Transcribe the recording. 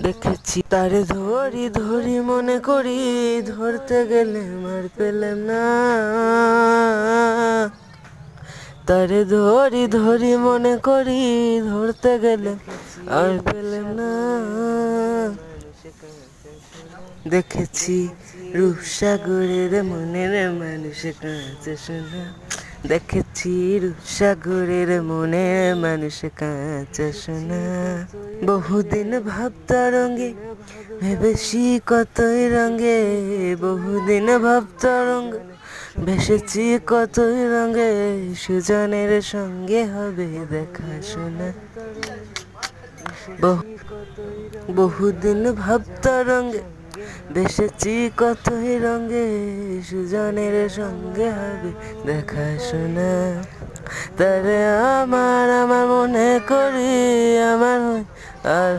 দেখেছি তারে ধরি ধরি মনে করি, ধরতে গেলে মার পেলাম না। তারে ধরি ধরি মনে করি, ধরতে গেলে আর পেলাম না। দেখেছি রূপসাগরের মনের মানুষ কাঁচে শোনা। দেখেছি রূপসাগরের মনের মানুষ কাঁচে শোনা। বহুদিন ভাবতরঙ্গে ভেবেছি কতই রঙে, বহুদিন ভাবতরঙ্গে ভেসেছি কতই রঙে, সুজনের সঙ্গে হবে দেখা শোনা। বহুদিন ভাবতরঙ্গে ভেসেছি কতই রঙে, সুজনের সঙ্গে হবে দেখা শোনা। তারে আমার আমার মনে করি, আমার আর